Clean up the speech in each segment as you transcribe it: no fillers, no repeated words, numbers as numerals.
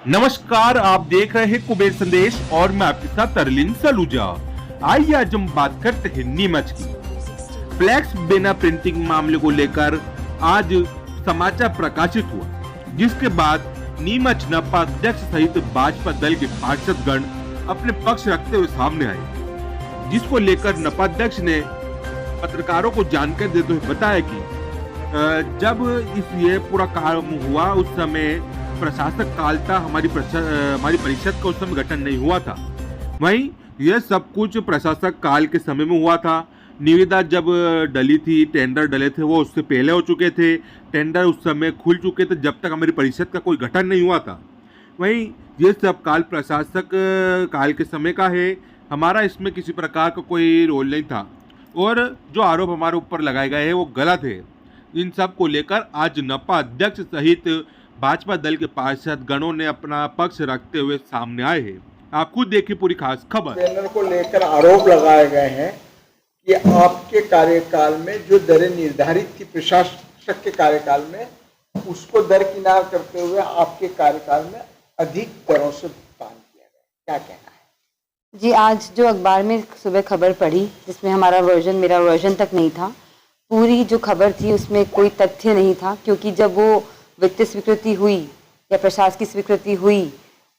नमस्कार, आप देख रहे हैं कुबेर संदेश और मैं आपके साथ तरलिन सलूजा। आइए आज हम बात करते हैं नीमच की। फ्लैक्स बैनर प्रिंटिंग मामले को लेकर आज समाचार प्रकाशित हुआ, जिसके बाद नीमच नपा अध्यक्ष सहित भाजपा दल के पार्षदगण अपने पक्ष रखते हुए सामने आए, जिसको लेकर नपा अध्यक्ष ने पत्रकारों को जानकारी देते हुए बताया कि जब ये पूरा काम हुआ उस समय प्रशासक काल था, हमारी परिषद का उस समय गठन नहीं हुआ था। वहीं यह सब कुछ प्रशासक काल के समय में हुआ था। निविदा जब डली थी, टेंडर डले थे, वो उससे पहले हो चुके थे। टेंडर उस समय खुल चुके थे जब तक हमारी परिषद का कोई गठन नहीं हुआ था। वहीं ये सब काल प्रशासक काल के समय का है, हमारा इसमें किसी प्रकार का कोई रोल नहीं था और जो आरोप हमारे ऊपर लगाए गए हैं वो गलत है। इन सब को लेकर आज नपा अध्यक्ष सहित भाजपा दल के पार्षद गणों ने अपना पक्ष रखते हुए सामने आए हैं। आप खुद देखिए पूरी खास खबर। बैनर को लेकर आरोप लगाए गए हैं कि आपके कार्यकाल में जो दरें निर्धारित थी प्रशासक के कार्यकाल में, उसको दरकिनार करते हुए आपके कार्यकाल में अधिक दरों से भुगतान किया गया। क्या कहना है जी? आज जो अखबार में सुबह खबर पढ़ी, जिसमें मेरा वर्जन तक नहीं था, पूरी जो खबर थी उसमें कोई तथ्य नहीं था, क्योंकि जब वो वित्तीय स्वीकृति हुई या प्रशासकीय स्वीकृति हुई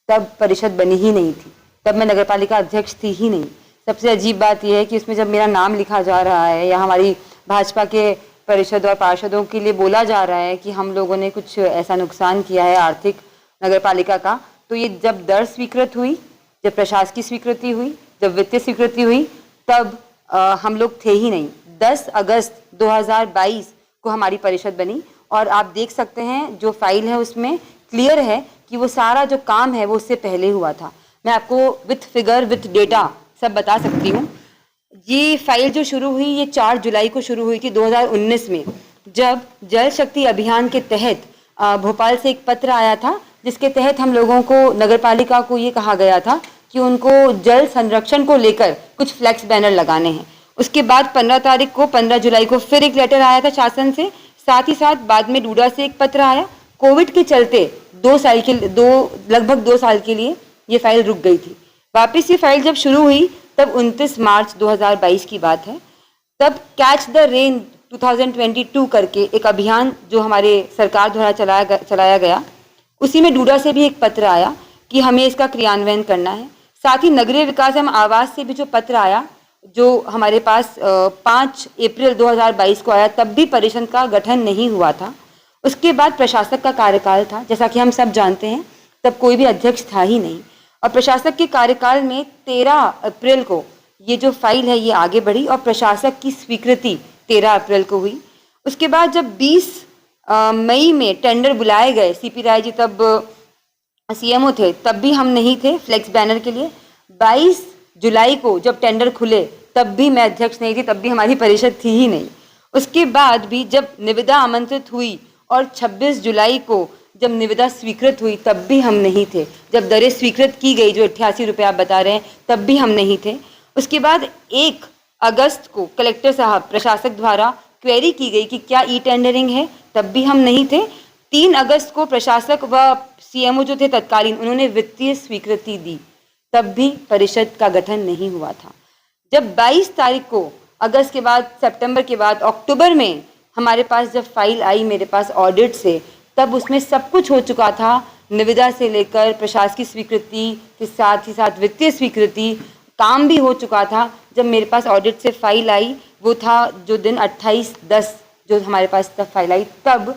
तब परिषद बनी ही नहीं थी, तब मैं नगरपालिका अध्यक्ष थी ही नहीं। सबसे अजीब बात यह है कि उसमें जब मेरा नाम लिखा जा रहा है या हमारी भाजपा के परिषद और पार्षदों के लिए बोला जा रहा है कि हम लोगों ने कुछ ऐसा नुकसान किया है आर्थिक नगरपालिका का, तो ये जब दर स्वीकृत हुई, जब प्रशासकीय स्वीकृति हुई, जब वित्तीय स्वीकृति हुई, तब हम लोग थे ही नहीं। 10 अगस्त 2022 को हमारी परिषद बनी और आप देख सकते हैं जो फाइल है उसमें क्लियर है कि वो सारा जो काम है वो उससे पहले हुआ था। मैं आपको विथ फिगर विथ डेटा सब बता सकती हूँ। ये फाइल जो शुरू हुई ये 4 जुलाई को शुरू हुई थी 2019 में, जब जल शक्ति अभियान के तहत भोपाल से एक पत्र आया था, जिसके तहत हम लोगों को, नगरपालिका को ये कहा गया था कि उनको जल संरक्षण को लेकर कुछ फ्लैक्स बैनर लगाने हैं। उसके बाद 15 जुलाई को फिर एक लेटर आया था शासन से, साथ ही साथ बाद में डूडा से एक पत्र आया। कोविड के चलते लगभग 2 साल के लिए ये फाइल रुक गई थी। वापस ये फाइल जब शुरू हुई तब 29 मार्च 2022 की बात है। तब कैच द रेन 2022 करके एक अभियान जो हमारे सरकार द्वारा चलाया गया, उसी में डूडा से भी एक पत्र आया कि हमें इसका क्रियान्वयन करना है। साथ ही नगरीय विकास एवं आवास से भी जो पत्र आया, जो हमारे पास 5 अप्रैल 2022 को आया, तब भी परिषद का गठन नहीं हुआ था। उसके बाद प्रशासक का कार्यकाल था, जैसा कि हम सब जानते हैं, तब कोई भी अध्यक्ष था ही नहीं। और प्रशासक के कार्यकाल में 13 अप्रैल को ये जो फाइल है ये आगे बढ़ी और प्रशासक की स्वीकृति 13 अप्रैल को हुई। उसके बाद जब 20 मई में टेंडर बुलाए गए, सीपी राय जी तब सीएमओ थे, तब भी हम नहीं थे फ्लेक्स बैनर के लिए। 22 जुलाई को जब टेंडर खुले तब भी मैं अध्यक्ष नहीं थी, तब भी हमारी परिषद थी ही नहीं। उसके बाद भी जब निविदा आमंत्रित हुई और 26 जुलाई को जब निविदा स्वीकृत हुई तब भी हम नहीं थे। जब दरें स्वीकृत की गई, जो 88 रुपये आप बता रहे हैं, तब भी हम नहीं थे। उसके बाद 1 अगस्त को कलेक्टर साहब प्रशासक द्वारा क्वेरी की गई कि क्या ई टेंडरिंग है, तब भी हम नहीं थे। 3 अगस्त को प्रशासक व सीएमओ जो थे तत्कालीन, उन्होंने वित्तीय स्वीकृति दी, तब भी परिषद का गठन नहीं हुआ था। जब 22 तारीख को, अगस्त के बाद, सितंबर के बाद, अक्टूबर में हमारे पास जब फाइल आई मेरे पास ऑडिट से, तब उसमें सब कुछ हो चुका था, निविदा से लेकर प्रशासकीय स्वीकृति के साथ ही साथ वित्तीय स्वीकृति, काम भी हो चुका था। जब मेरे पास ऑडिट से फाइल आई, वो था जो दिन 28/10 जो हमारे पास तब फाइल आई, तब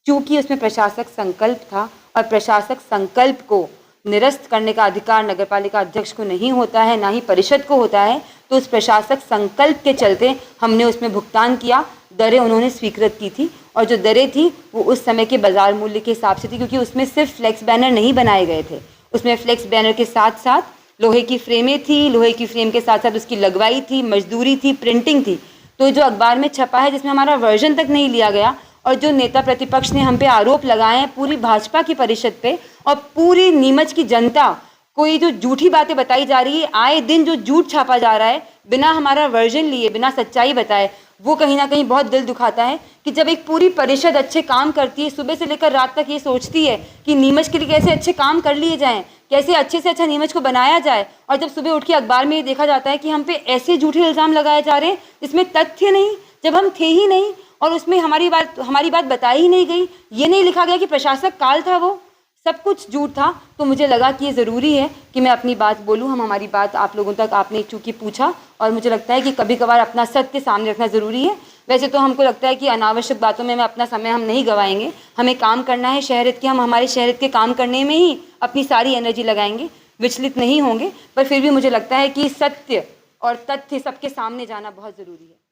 चूँकि उसमें प्रशासक संकल्प था और प्रशासक संकल्प को निरस्त करने का अधिकार नगरपालिका अध्यक्ष को नहीं होता है, ना ही परिषद को होता है, तो उस प्रशासक संकल्प के चलते हमने उसमें भुगतान किया। दरें उन्होंने स्वीकृत की थी और जो दरें थी वो उस समय के बाजार मूल्य के हिसाब से थी, क्योंकि उसमें सिर्फ फ्लेक्स बैनर नहीं बनाए गए थे, उसमें फ्लेक्स बैनर के साथ साथ लोहे की फ्रेमें थी, लोहे की फ्रेम के साथ साथ उसकी लगवाई थी, मजदूरी थी, प्रिंटिंग थी। तो जो अखबार में छपा है, जिसमें हमारा वर्जन तक नहीं लिया गया और जो नेता प्रतिपक्ष ने हम पे आरोप लगाए हैं पूरी भाजपा की परिषद पे और पूरी नीमच की जनता को, ये जो झूठी बातें बताई जा रही है, आए दिन जो झूठ छापा जा रहा है, बिना हमारा वर्जन लिए, बिना सच्चाई बताए, वो कहीं ना कहीं बहुत दिल दुखाता है कि जब एक पूरी परिषद अच्छे काम करती है, सुबह से लेकर रात तक ये सोचती है कि नीमच के लिए कैसे अच्छे काम कर लिए जाएं, कैसे अच्छे से अच्छा नीमच को बनाया जाए, और जब सुबह उठ के अखबार में ये देखा जाता है कि हम पे ऐसे झूठे इल्ज़ाम लगाए जा रहे हैं जिसमें तथ्य नहीं, जब हम थे ही नहीं, और उसमें हमारी बात बताई ही नहीं गई, ये नहीं लिखा गया कि प्रशासक काल था, वो सब कुछ झूठ था। तो मुझे लगा कि ये ज़रूरी है कि मैं अपनी बात बोलूँ, हम हमारी बात आप लोगों तक, आपने चूँकि पूछा, और मुझे लगता है कि कभी कभार अपना सत्य सामने रखना ज़रूरी है। वैसे तो हमको लगता है कि अनावश्यक बातों में अपना समय हम नहीं गवाएंगे, हमें काम करना है शहरियत के, हम हमारे शहरियत के काम करने में ही अपनी सारी एनर्जी लगाएंगे, विचलित नहीं होंगे। पर फिर भी मुझे लगता है कि सत्य और तथ्य सबके सामने जाना बहुत ज़रूरी है।